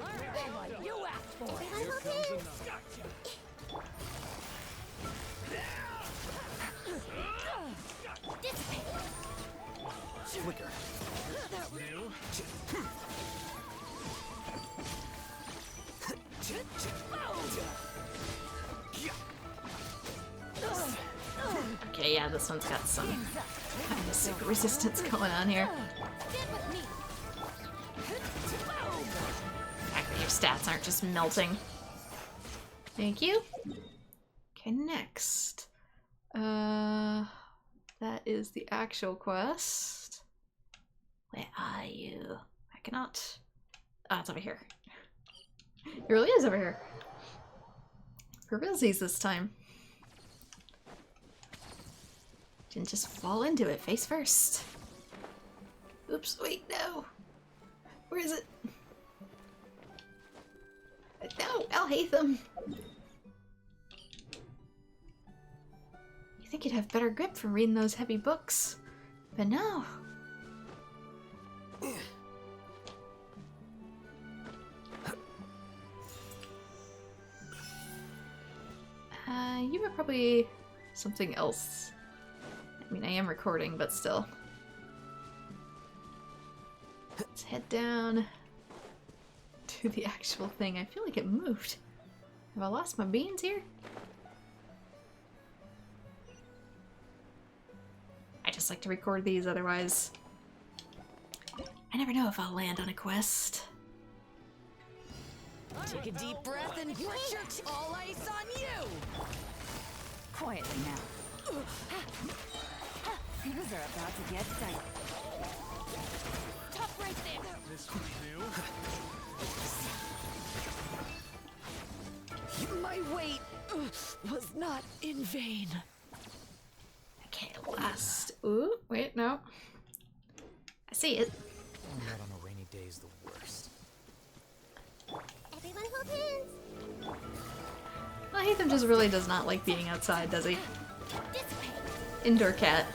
S4: Flicker.
S1: Okay, yeah, this one's got some kind of super resistance going on here. The fact that your stats aren't just melting. Thank you. Okay, next. That is the actual quest. Where are you? I cannot. Ah, it's over here. It really is over here. For realsies this time. Didn't just fall into it face first. Oops, wait, no. Where is it? No, Alhaitham. You think you'd have better grip from reading those heavy books, but no. You were probably something else. I mean, I am recording, but still. Let's head down to the actual thing. I feel like it moved. Have I lost my beans here? I just like to record these, otherwise I never know if I'll land on a quest.
S4: Take a deep breath and pressure all ice on you! Quietly now. Things are about to get tight. Tough right there! This one's new. My wait was not in vain.
S1: Okay, last. Ooh, wait, no. I see it.
S5: Out on a rainy day is the worst.
S2: Everyone hold hands.
S1: Well, Hatham just really does not like being outside, does he?
S2: This way.
S1: Indoor cat.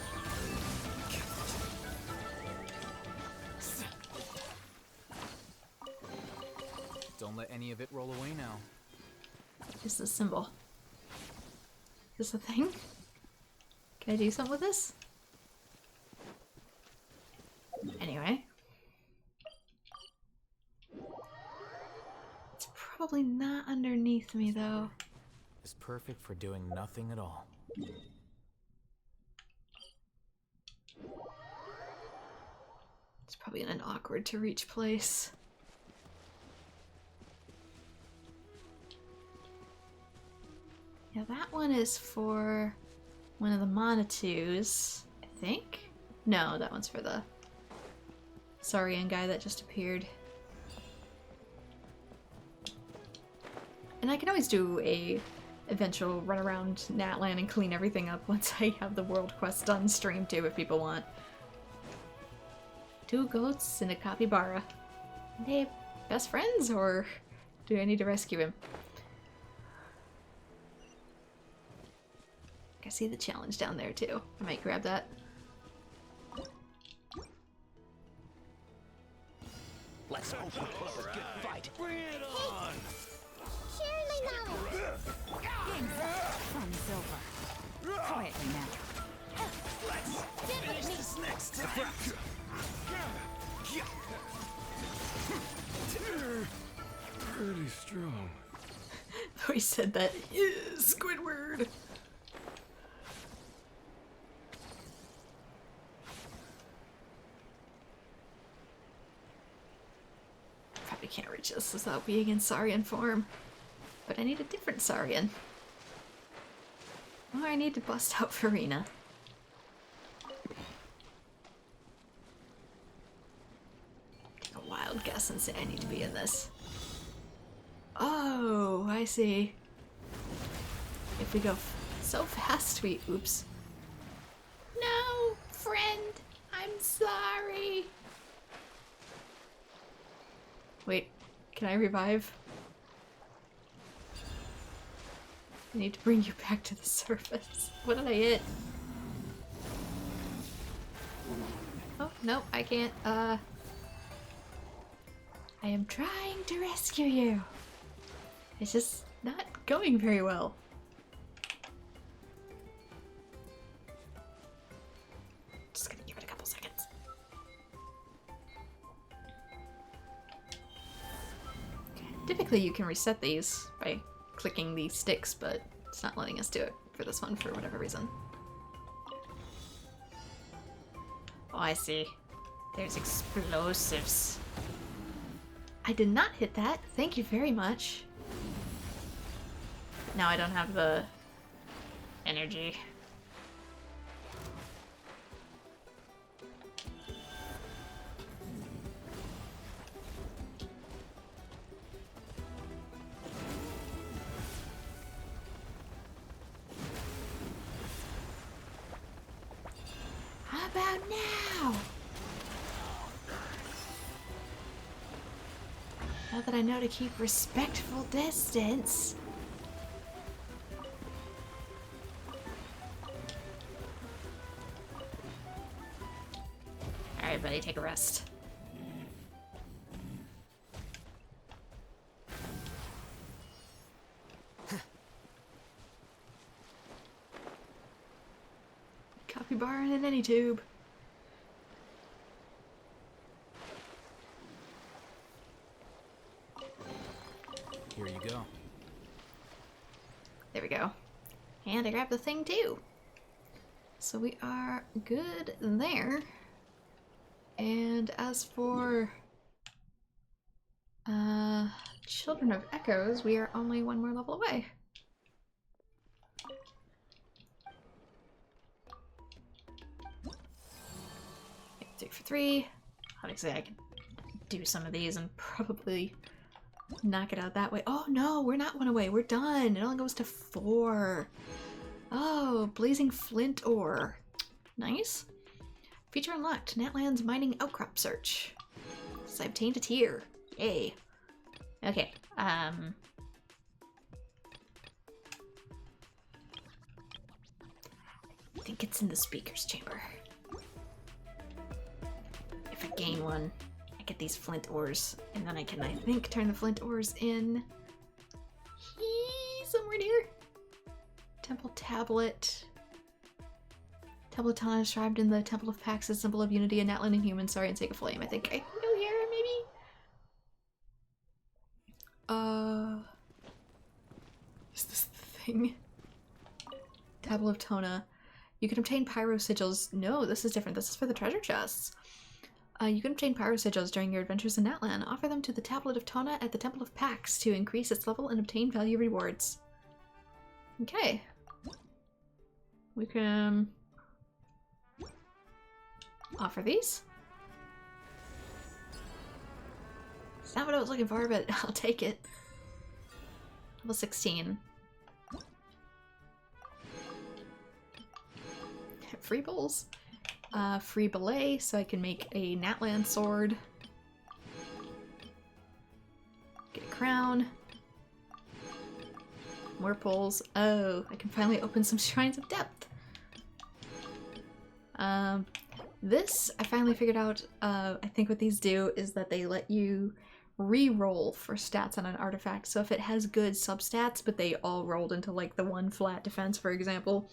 S5: Don't let any of it roll away now.
S1: Is the symbol? Is this a thing? Can I do something with this? Anyway. It's probably not underneath me, though.
S5: It's perfect for doing nothing at all.
S1: It's probably in an awkward to reach place. Yeah, that one is for one of the Monitu's, I think? No, that one's for the Saurian guy that just appeared. And I can always do a eventual run around Natlan and clean everything up once I have the world quest done stream too, if people want. 2 goats and a capybara. Are they best friends, or do I need to rescue him? I see the challenge down there too. I might grab that.
S6: Let's hope we put up a good fight. Bring it on!
S2: Sharing my knowledge.
S4: Fun's over. Quietly now.
S6: Let's finish this next time.
S7: Pretty strong.
S1: We said that. Squidward! Probably can't reach this without being in Saurian form. But I need a different Saurian. Or I need to bust out Farina. Take a wild guess and say I need to be in this. Oh, I see. If we go so fast, we... Oops. No, friend. I'm sorry. Wait, can I revive? I need to bring you back to the surface. What did I hit? Oh, no, I can't. I am trying to rescue you. It's just not going very well. Just gonna give it a couple seconds. Typically you can reset these by clicking these sticks, but it's not letting us do it for this one for whatever reason. Oh, I see. There's explosives. I did not hit that. Thank you very much. Now I don't have the energy. How about now? Now that I know to keep respectful distance. Alright, buddy, take a rest. Capybara in any tube.
S5: Here you go.
S1: There we go. And I grabbed the thing too. So we are good there. And as for Children of Echoes, we are only one more level away. 3 for 3. Obviously I can do some of these and probably knock it out that way. Oh no, we're not one away. We're done. It only goes to 4. Oh, blazing flint ore. Nice. Feature unlocked. Natlan's mining outcrop search. So I obtained a tier. Yay. Okay. I think it's in the speaker's chamber. If I gain one, I get these flint ores, and then I can, I think, turn the flint ores in somewhere near. Temple tablet. Tabletana inscribed in the Temple of Pax, a symbol of unity, and Natlan and humans, sorry, and sake of flame. I think I can go here, maybe? Is this the thing? Tablet of Tona. You can obtain pyro sigils. No, this is different. This is for the treasure chests. You can obtain pyro sigils during your adventures in Natlan. Offer them to the Tablet of Tona at the Temple of Pax to increase its level and obtain value rewards. Okay. We can offer these. It's not what I was looking for, but I'll take it. Level 16. Free bowls. Free belay, so I can make a Natlan sword. Get a crown. More poles. Oh, I can finally open some Shrines of Depth. This, I finally figured out, I think what these do is that they let you re-roll for stats on an artifact. So if it has good substats, but they all rolled into like the one flat defense, for example,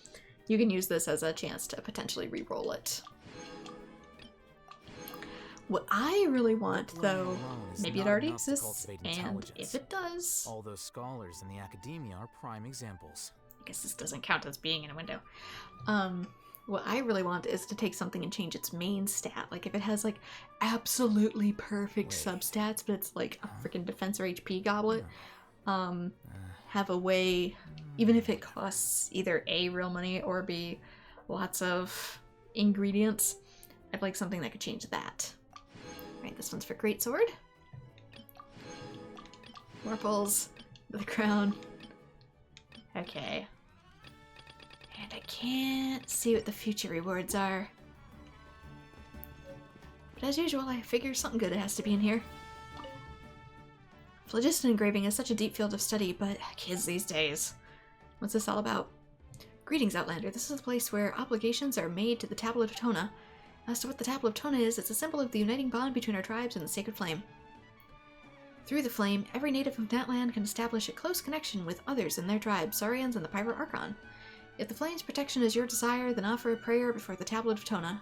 S1: you can use this as a chance to potentially re-roll it. What I really want, though, maybe it already exists, and if it does...
S5: All those scholars in the academia are prime examples.
S1: I guess this doesn't count as being in a window. What I really want is to take something and change its main stat. Like, if it has, like, absolutely perfect substats, but it's, like, a freaking defense or HP goblet, have a way, even if it costs either A, real money, or B, lots of ingredients, I'd like something that could change that. Alright, this one's for Greatsword. More pulls. The crown. Okay. And I can't see what the future rewards are. But as usual, I figure something good has to be in here. Phlogiston engraving is such a deep field of study, but kids these days. What's this all about? Greetings, Outlander. This is the place where obligations are made to the Tablet of Tona. As to what the Tablet of Tona is, it's a symbol of the uniting bond between our tribes and the Sacred Flame. Through the flame, every native of Natlan can establish a close connection with others in their tribe, Saurians and the Pyro Archon. If the flame's protection is your desire, then offer a prayer before the Tablet of Tona.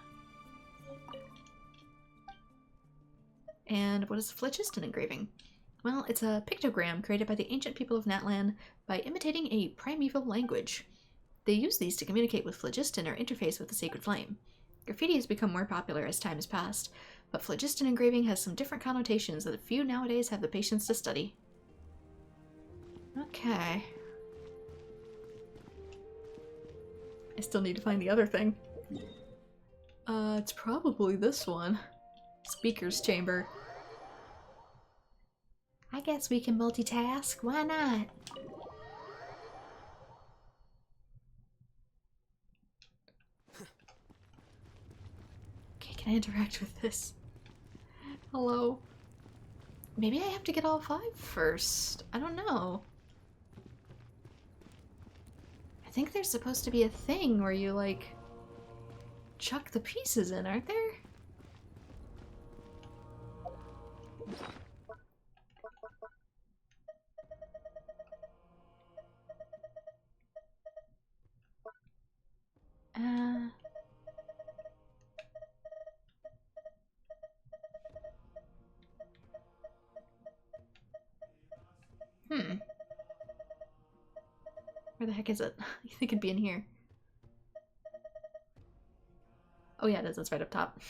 S1: And what is the Phlogiston engraving? Well, it's a pictogram created by the ancient people of Natlan by imitating a primeval language. They use these to communicate with Phlogiston or interface with the Sacred Flame. Graffiti has become more popular as time has passed, but phlogiston engraving has some different connotations that few nowadays have the patience to study. Okay. I still need to find the other thing. It's probably this one. Speaker's chamber.
S2: I guess we can multitask. Why not?
S1: Okay, can I interact with this? Hello? Maybe I have to get all 5 first. I don't know. I think there's supposed to be a thing where you, like, chuck the pieces in, aren't there? Where the heck is it? You think it'd be in here? Oh yeah, it is. It's right up top.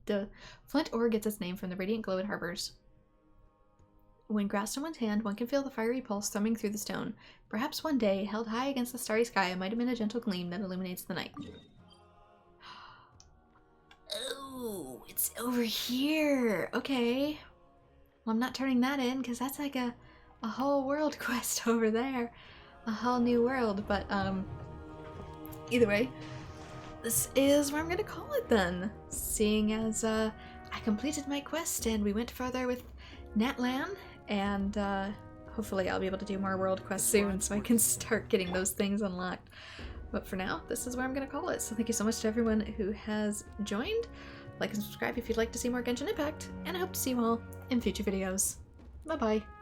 S1: The flint ore gets its name from the radiant glow it harbors. When grasped in one's hand, one can feel the fiery pulse thrumming through the stone. Perhaps one day, held high against the starry sky, it might have been a gentle gleam that illuminates the night. Oh, it's over here. Okay. Well, I'm not turning that in because that's like a whole world quest over there. A whole new world, but either way, this is where I'm gonna call it then. Seeing as I completed my quest and we went further with Natlan, and hopefully I'll be able to do more world quests soon so I can start getting those things unlocked. But for now, this is where I'm gonna call it. So thank you so much to everyone who has joined. Like and subscribe if you'd like to see more Genshin Impact, and I hope to see you all in future videos. Bye bye.